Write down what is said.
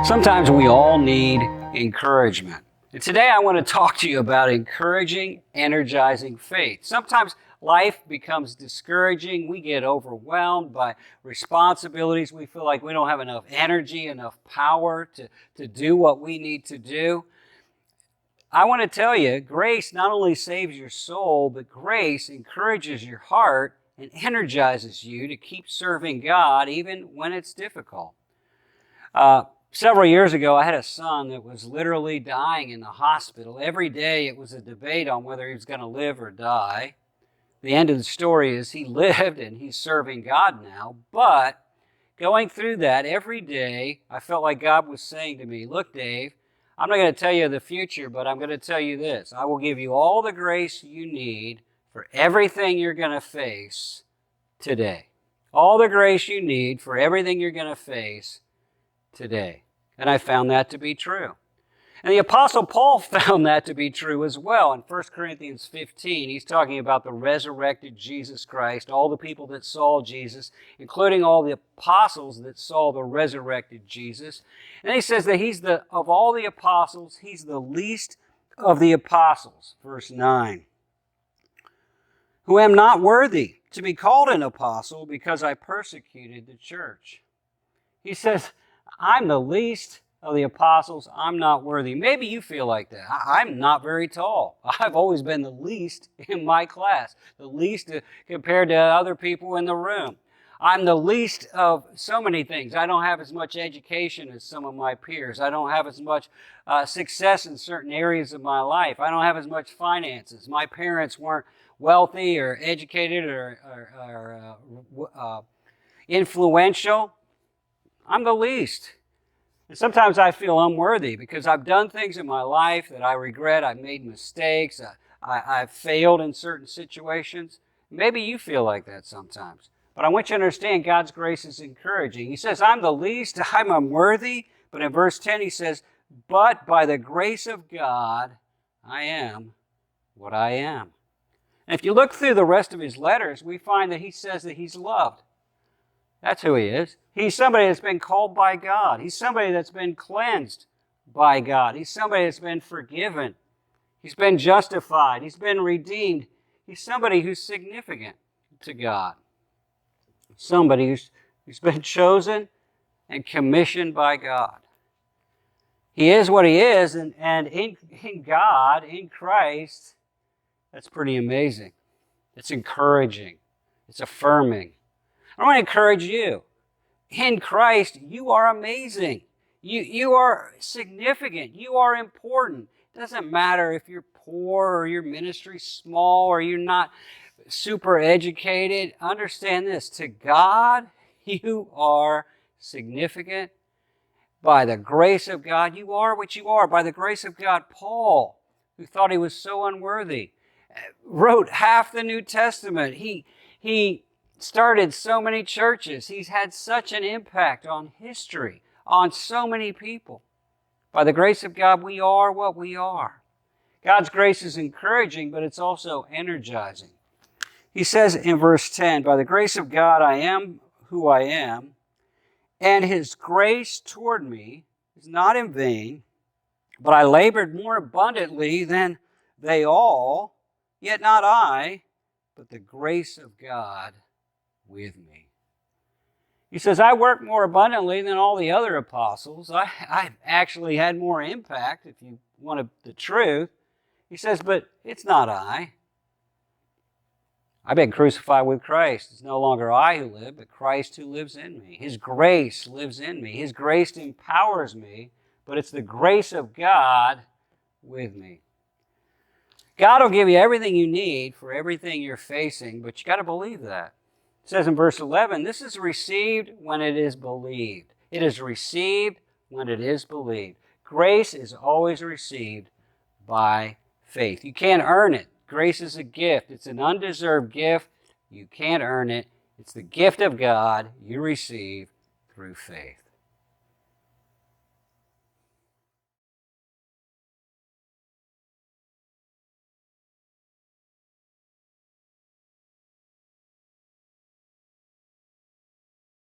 Sometimes we all need encouragement. And today I want to talk to you about encouraging, energizing faith. Sometimes life becomes discouraging. We get overwhelmed by responsibilities. We feel like we don't have enough energy, enough power to do what we need to do. I want to tell you, grace not only saves your soul, but grace encourages your heart and energizes you to keep serving God even when it's difficult. Several years ago, I had a son that was literally dying in the hospital. Every day it was a debate on whether he was going to live or die. The end of the story is he lived and he's serving God now. But going through that every day, I felt like God was saying to me, look, Dave, I'm not going to tell you the future, but I'm going to tell you this. I will give you all the grace you need for everything you're going to face today. All the grace you need for everything you're going to face today. And I found that to be true. And the Apostle Paul found that to be true as well. In 1 Corinthians 15, he's talking about the resurrected Jesus Christ, all the people that saw Jesus, including all the apostles that saw the resurrected Jesus. And he says that of all the apostles, he's the least of the apostles. Verse 9. Who am not worthy to be called an apostle because I persecuted the church. He says, I'm the least of the apostles. I'm not worthy. Maybe you feel like that. I'm not very tall. I've always been the least in my class, the least compared to other people in the room. I'm the least of so many things. I don't have as much education as some of my peers. I don't have as much success in certain areas of my life. I don't have as much finances. My parents weren't wealthy or educated or influential. I'm the least. And sometimes I feel unworthy because I've done things in my life that I regret. I've made mistakes. I've failed in certain situations. Maybe you feel like that sometimes. But I want you to understand God's grace is encouraging. He says, I'm the least, I'm unworthy. But in verse 10 he says, but by the grace of God, I am what I am. And if you look through the rest of his letters, we find that he says that he's loved. That's who he is. He's somebody that's been called by God. He's somebody that's been cleansed by God. He's somebody that's been forgiven. He's been justified. He's been redeemed. He's somebody who's significant to God. Somebody who's been chosen and commissioned by God. He is what he is, and in God, in Christ, that's pretty amazing. It's encouraging. It's affirming. I want to encourage you. In Christ, you are amazing. You are significant. You are important. It doesn't matter if you're poor or your ministry's small or you're not super educated. Understand this. To God, you are significant. By the grace of God, you are what you are. By the grace of God, Paul, who thought he was so unworthy, wrote half the New Testament. He started so many churches. He's had such an impact on history, on so many people. By the grace of God, we are what we are. God's grace is encouraging, but it's also energizing. He says in verse 10, by the grace of God, I am who I am, and his grace toward me is not in vain, but I labored more abundantly than they all, yet not I, but the grace of God with me. He says, I worked more abundantly than all the other apostles. I've actually had more impact, if you want the truth. He says, but it's not I. I've been crucified with Christ. It's no longer I who live, but Christ who lives in me. His grace lives in me. His grace empowers me, but it's the grace of God with me. God will give you everything you need for everything you're facing, but you got to believe that. It says in verse 11, this is received when it is believed. It is received when it is believed. Grace is always received by faith. You can't earn it. Grace is a gift. It's an undeserved gift. You can't earn it. It's the gift of God you receive through faith.